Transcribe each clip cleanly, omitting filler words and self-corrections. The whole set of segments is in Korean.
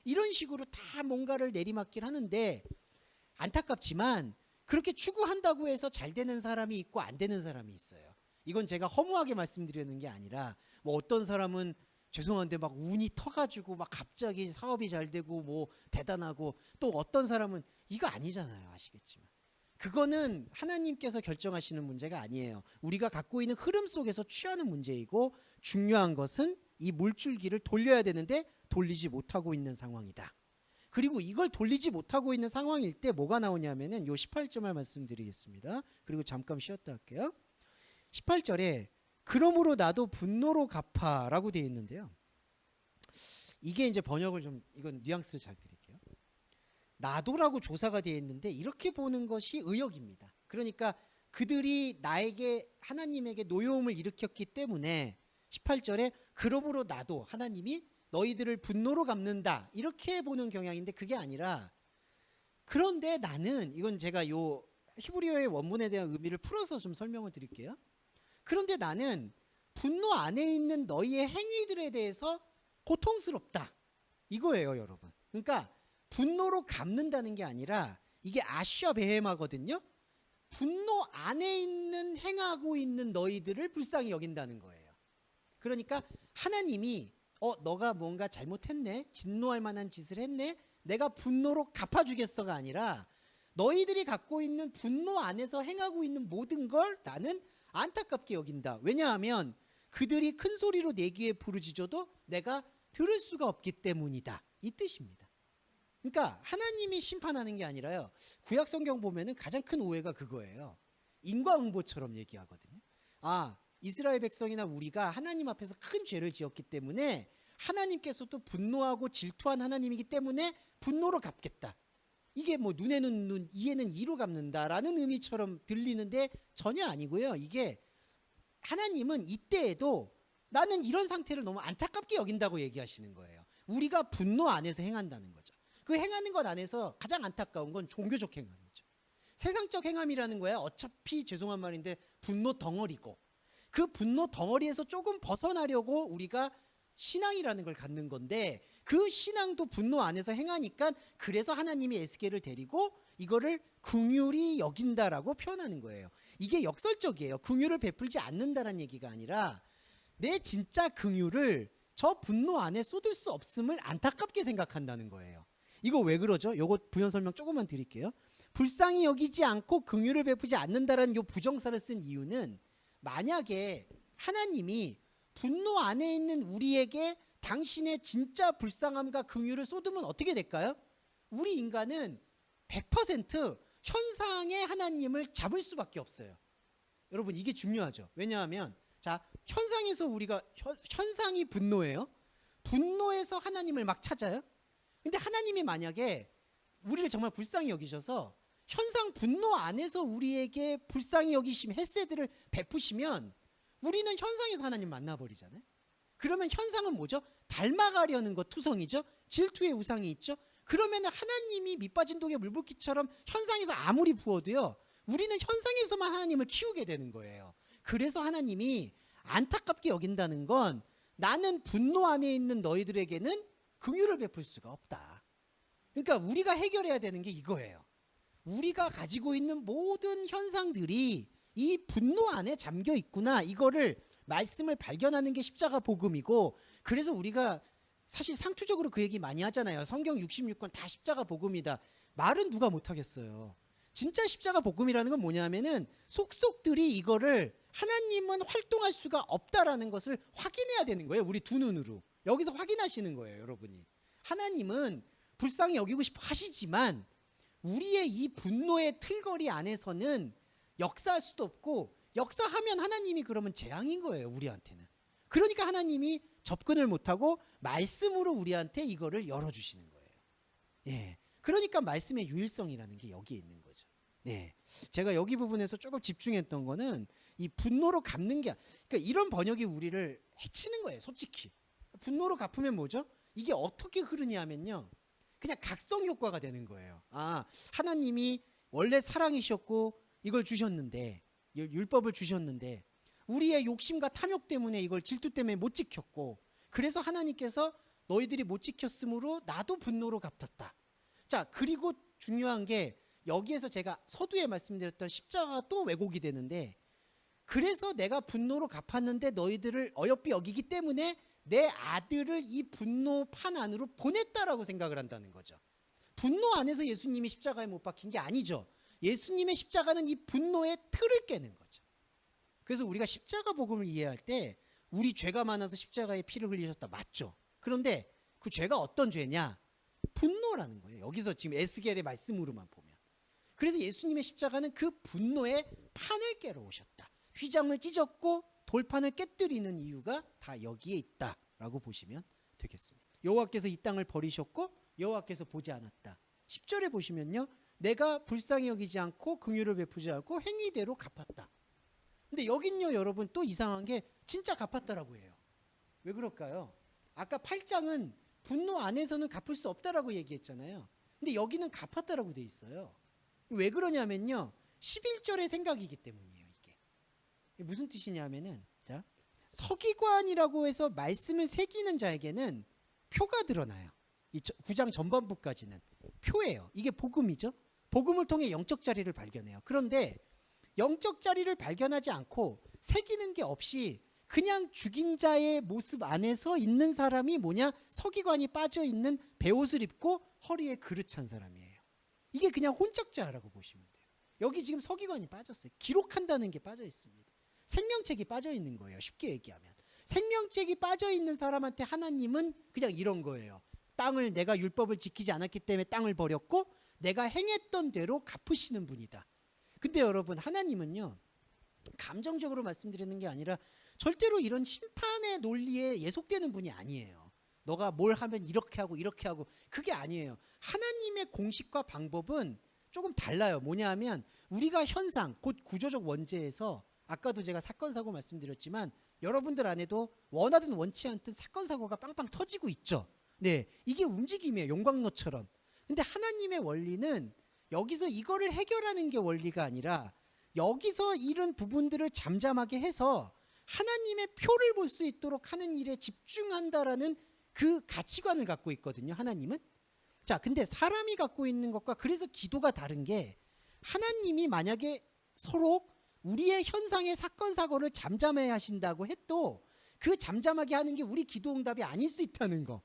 이런 식으로 다 뭔가를 내리막길 하는데 안타깝지만 그렇게 추구한다고 해서 잘 되는 사람이 있고 안 되는 사람이 있어요. 이건 제가 허무하게 말씀드리는 게 아니라 뭐 어떤 사람은 죄송한데 막 운이 터가지고 막 갑자기 사업이 잘 되고 뭐 대단하고 또 어떤 사람은 이거 아니잖아요. 아시겠지만. 그거는 하나님께서 결정하시는 문제가 아니에요. 우리가 갖고 있는 흐름 속에서 취하는 문제이고 중요한 것은 이 물줄기를 돌려야 되는데 돌리지 못하고 있는 상황이다. 그리고 이걸 돌리지 못하고 있는 상황일 때 뭐가 나오냐면은 요 18절만 말씀드리겠습니다. 그리고 잠깐 쉬었다 할게요. 18절에 그러므로 나도 분노로 갚아라고 되어 있는데요. 이게 이제 번역을 좀 이건 뉘앙스를 잘 드릴게요. 나도라고 조사가 되어 있는데 이렇게 보는 것이 의역입니다. 그러니까 그들이 나에게 하나님에게 노여움을 일으켰기 때문에 18절에 그러므로 나도 하나님이 너희들을 분노로 갚는다 이렇게 보는 경향인데 그게 아니라 그런데 나는 이건 제가 요 히브리어의 원문에 대한 의미를 풀어서 좀 설명을 드릴게요. 그런데 나는 분노 안에 있는 너희의 행위들에 대해서 고통스럽다 이거예요 여러분. 그러니까 분노로 갚는다는 게 아니라 이게 아시아 베헤마거든요. 분노 안에 있는 행하고 있는 너희들을 불쌍히 여긴다는 거예요. 그러니까 하나님이 너가 뭔가 잘못했네 진노할 만한 짓을 했네 내가 분노로 갚아주겠어가 아니라 너희들이 갖고 있는 분노 안에서 행하고 있는 모든 걸 나는 안타깝게 여긴다. 왜냐하면 그들이 큰 소리로 내 귀에 부르짖어도 내가 들을 수가 없기 때문이다 이 뜻입니다. 그러니까 하나님이 심판하는 게 아니라요. 구약 성경 보면은 가장 큰 오해가 그거예요. 인과응보처럼 얘기하거든요. 이스라엘 백성이나 우리가 하나님 앞에서 큰 죄를 지었기 때문에 하나님께서도 분노하고 질투한 하나님이기 때문에 분노로 갚겠다. 이게 뭐 눈에는 눈, 이에는 이로 갚는다라는 의미처럼 들리는데 전혀 아니고요. 이게 하나님은 이때에도 나는 이런 상태를 너무 안타깝게 여긴다고 얘기하시는 거예요. 우리가 분노 안에서 행한다는 거죠. 그 행하는 것 안에서 가장 안타까운 건 종교적 행함이죠. 세상적 행함이라는 거야 어차피 죄송한 말인데 분노 덩어리고 그 분노 덩어리에서 조금 벗어나려고 우리가 신앙이라는 걸 갖는 건데 그 신앙도 분노 안에서 행하니까 그래서 하나님이 에스겔을 데리고 이거를 긍휼히 여긴다라고 표현하는 거예요. 이게 역설적이에요. 긍휼을 베풀지 않는다라는 얘기가 아니라 내 진짜 긍휼을 저 분노 안에 쏟을 수 없음을 안타깝게 생각한다는 거예요. 이거 왜 그러죠? 요거 부연 설명 조금만 드릴게요. 불쌍히 여기지 않고 긍휼을 베푸지 않는다라는 요 부정사를 쓴 이유는 만약에 하나님이 분노 안에 있는 우리에게 당신의 진짜 불쌍함과 긍휼을 쏟으면 어떻게 될까요? 우리 인간은 100% 현상의 하나님을 잡을 수밖에 없어요. 여러분 이게 중요하죠. 왜냐하면 자 현상에서 우리가 현상이 분노예요. 분노에서 하나님을 막 찾아요. 근데 하나님이 만약에 우리를 정말 불쌍히 여기셔서 현상 분노 안에서 우리에게 불쌍히 여기심 헤세드를 베푸시면 우리는 현상에서 하나님 만나버리잖아요. 그러면 현상은 뭐죠? 닮아가려는 것 투성이죠. 질투의 우상이 있죠. 그러면 하나님이 밑빠진 독에 물붓기처럼 현상에서 아무리 부어도요 우리는 현상에서만 하나님을 키우게 되는 거예요. 그래서 하나님이 안타깝게 여긴다는 건 나는 분노 안에 있는 너희들에게는 긍휼을 베풀 수가 없다. 그러니까 우리가 해결해야 되는 게 이거예요. 우리가 가지고 있는 모든 현상들이 이 분노 안에 잠겨 있구나. 이거를 말씀을 발견하는 게 십자가 복음이고 그래서 우리가 사실 상투적으로 그 얘기 많이 하잖아요. 성경 66권 다 십자가 복음이다. 말은 누가 못하겠어요. 진짜 십자가 복음이라는 건 뭐냐면은 속속들이 이거를 하나님은 활동할 수가 없다라는 것을 확인해야 되는 거예요. 우리 두 눈으로. 여기서 확인하시는 거예요. 여러분이. 하나님은 불쌍히 여기고 싶어 하시지만 우리의 이 분노의 틀거리 안에서는 역사할 수도 없고 역사하면 하나님이 그러면 재앙인 거예요. 우리한테는. 그러니까 하나님이 접근을 못하고 말씀으로 우리한테 이거를 열어주시는 거예요. 예. 그러니까 말씀의 유일성이라는 게 여기에 있는 거죠. 네. 제가 여기 부분에서 조금 집중했던 거는 이 분노로 갚는 게 그러니까 이런 번역이 우리를 해치는 거예요. 솔직히. 분노로 갚으면 뭐죠? 이게 어떻게 흐르냐면요. 그냥 각성 효과가 되는 거예요. 하나님이 원래 사랑이셨고 이걸 주셨는데 율법을 주셨는데 우리의 욕심과 탐욕 때문에 이걸 질투 때문에 못 지켰고 그래서 하나님께서 너희들이 못 지켰으므로 나도 분노로 갚았다. 자, 그리고 중요한 게 여기에서 제가 서두에 말씀드렸던 십자가가 또 왜곡이 되는데, 그래서 내가 분노로 갚았는데 너희들을 어여삐 여기기 때문에 내 아들을 이 분노 판 안으로 보냈다라고 생각을 한다는 거죠. 분노 안에서 예수님이 십자가에 못 박힌 게 아니죠. 예수님의 십자가는 이 분노의 틀을 깨는 거죠. 그래서 우리가 십자가 복음을 이해할 때 우리 죄가 많아서 십자가에 피를 흘리셨다, 맞죠? 그런데 그 죄가 어떤 죄냐? 분노라는 거예요. 여기서 지금 에스겔의 말씀으로만 보면. 그래서 예수님의 십자가는 그 분노의 판을 깨러 오셨다. 휘장을 찢었고 돌판을 깨뜨리는 이유가 다 여기에 있다라고 보시면 되겠습니다. 여호와께서 이 땅을 버리셨고 여호와께서 보지 않았다. 10절에 보시면요, 내가 불쌍히 여기지 않고 긍휼을 베푸지 않고 행위대로 갚았다. 근데 여긴요 여러분 또 이상한 게 진짜 갚았다라고 해요. 왜 그럴까요? 아까 8장은 분노 안에서는 갚을 수 없다라고 얘기했잖아요. 근데 여기는 갚았다라고 돼 있어요. 왜 그러냐면요, 11절의 생각이기 때문이에요. 이게 무슨 뜻이냐면은, 자, 서기관이라고 해서 말씀을 새기는 자에게는 표가 드러나요. 이 9장 전반부까지는 표예요. 이게 복음이죠. 복음을 통해 영적 자리를 발견해요. 그런데 영적 자리를 발견하지 않고 새기는 게 없이 그냥 죽인 자의 모습 안에서 있는 사람이 뭐냐? 서기관이 빠져있는 베옷을 입고 허리에 그릇 찬 사람이에요. 이게 그냥 혼적자라고 보시면 돼요. 여기 지금 서기관이 빠졌어요. 기록한다는 게 빠져 있습니다. 생명책이 빠져 있는 거예요. 쉽게 얘기하면. 생명책이 빠져 있는 사람한테 하나님은 그냥 이런 거예요. 땅을, 내가 율법을 지키지 않았기 때문에 땅을 버렸고 내가 행했던 대로 갚으시는 분이다. 근데 여러분, 하나님은요, 감정적으로 말씀드리는 게 아니라 절대로 이런 심판의 논리에 예속되는 분이 아니에요. 너가 뭘 하면 이렇게 하고 이렇게 하고, 그게 아니에요. 하나님의 공식과 방법은 조금 달라요. 뭐냐 하면 우리가 현상, 곧 구조적 원죄에서, 아까도 제가 사건 사고 말씀드렸지만 여러분들 안에도 원하든 원치 않든 사건 사고가 빵빵 터지고 있죠. 네, 이게 움직임이에요. 용광로처럼. 근데 하나님의 원리는 여기서 이거를 해결하는 게 원리가 아니라 여기서 이런 부분들을 잠잠하게 해서 하나님의 표를 볼 수 있도록 하는 일에 집중한다라는 그 가치관을 갖고 있거든요, 하나님은. 자, 근데 사람이 갖고 있는 것과 그래서 기도가 다른 게, 하나님이 만약에 서로 우리의 현상의 사건 사고를 잠잠해 하신다고 해도 그 잠잠하게 하는 게 우리 기도 응답이 아닐 수 있다는 거.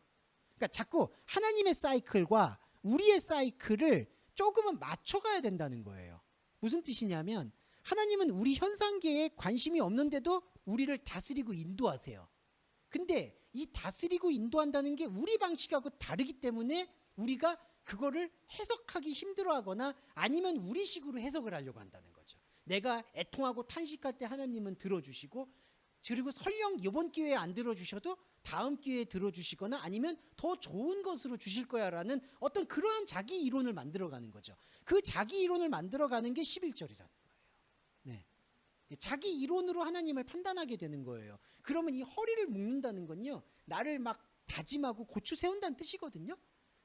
그러니까 자꾸 하나님의 사이클과 우리의 사이클을 조금은 맞춰가야 된다는 거예요. 무슨 뜻이냐면, 하나님은 우리 현상계에 관심이 없는데도 우리를 다스리고 인도하세요. 근데 이 다스리고 인도한다는 게 우리 방식하고 다르기 때문에 우리가 그거를 해석하기 힘들어하거나 아니면 우리식으로 해석을 하려고 한다는 거죠. 내가 애통하고 탄식할 때 하나님은 들어주시고, 그리고 설령 이번 기회에 안 들어주셔도 다음 기회에 들어주시거나 아니면 더 좋은 것으로 주실 거야 라는 어떤 그러한 자기 이론을 만들어가는 거죠. 그 자기 이론을 만들어가는 게 11절이라는 거예요. 네. 자기 이론으로 하나님을 판단하게 되는 거예요. 그러면 이 허리를 묶는다는 건요, 나를 막 다짐하고 고추 세운다는 뜻이거든요.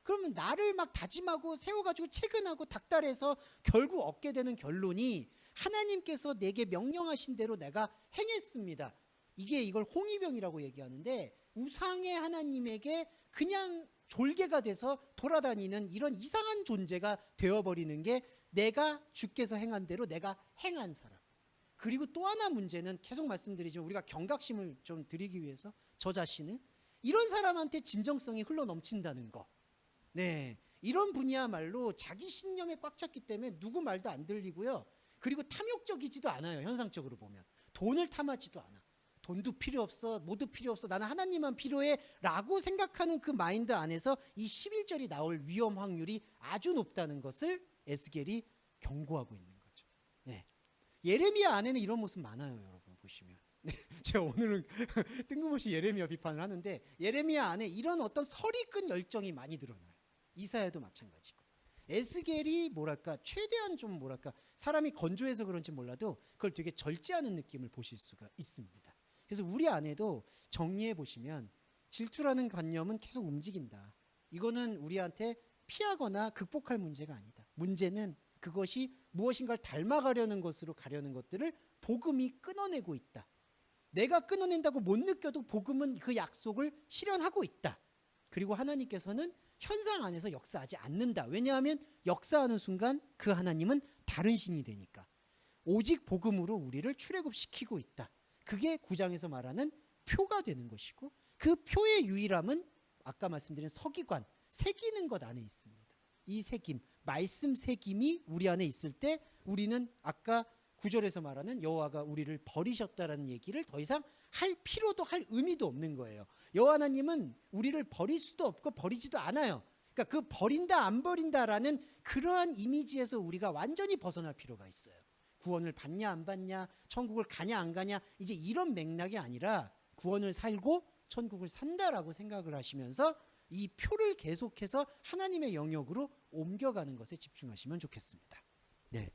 그러면 나를 막 다짐하고 세워가지고 채근하고 닥달해서 결국 얻게 되는 결론이, 하나님께서 내게 명령하신 대로 내가 행했습니다. 이걸 홍위병이라고 얘기하는데, 우상의 하나님에게 그냥 졸개가 돼서 돌아다니는 이런 이상한 존재가 되어버리는 게 내가 주께서 행한 대로 내가 행한 사람. 그리고 또 하나 문제는 계속 말씀드리죠. 우리가 경각심을 좀 드리기 위해서 저 자신을, 이런 사람한테 진정성이 흘러 넘친다는 거. 네, 이런 분이야말로 자기 신념에 꽉 찼기 때문에 누구 말도 안 들리고요. 그리고 탐욕적이지도 않아요. 현상적으로 보면 돈을 탐하지도 않아. 돈도 필요 없어, 뭐도 필요 없어, 나는 하나님만 필요해 라고 생각하는 그 마인드 안에서 이 11절이 나올 위험 확률이 아주 높다는 것을 에스겔이 경고하고 있는 거죠. 네. 예레미야 안에는 이런 모습 많아요. 여러분 보시면. 네. 제가 오늘은 뜬금없이 예레미야 비판을 하는데, 예레미야 안에 이런 어떤 설익은 열정이 많이 드러나요. 이사야도 마찬가지고. 에스겔이 뭐랄까 최대한 좀 뭐랄까 사람이 건조해서 그런지 몰라도 그걸 되게 절제하는 느낌을 보실 수가 있습니다. 그래서 우리 안에도 정리해 보시면 질투라는 관념은 계속 움직인다. 이거는 우리한테 피하거나 극복할 문제가 아니다. 문제는 그것이 무엇인가를 닮아가려는 것으로 가려는 것들을 복음이 끊어내고 있다. 내가 끊어낸다고 못 느껴도 복음은 그 약속을 실현하고 있다. 그래서 그리고 하나님께서는 현상 안에서 역사하지 않는다. 왜냐하면 역사하는 순간 그 하나님은 다른 신이 되니까. 오직 복음으로 우리를 출애굽시키고 있다. 그게 9장에서 말하는 표가 되는 것이고, 그 표의 유일함은 아까 말씀드린 서기관, 새기는 것 안에 있습니다. 이 새김, 말씀 새김이 우리 안에 있을 때 우리는 아까 9절에서 말하는 여호와가 우리를 버리셨다라는 얘기를 더 이상 할 필요도 할 의미도 없는 거예요. 여호와 하나님은 우리를 버릴 수도 없고 버리지도 않아요. 그러니까 그 버린다 안 버린다라는 그러한 이미지에서 우리가 완전히 벗어날 필요가 있어요. 구원을 받냐 안 받냐, 천국을 가냐 안 가냐, 이제 이런 맥락이 아니라 구원을 살고 천국을 산다라고 생각을 하시면서 이 표를 계속해서 하나님의 영역으로 옮겨가는 것에 집중하시면 좋겠습니다. 네.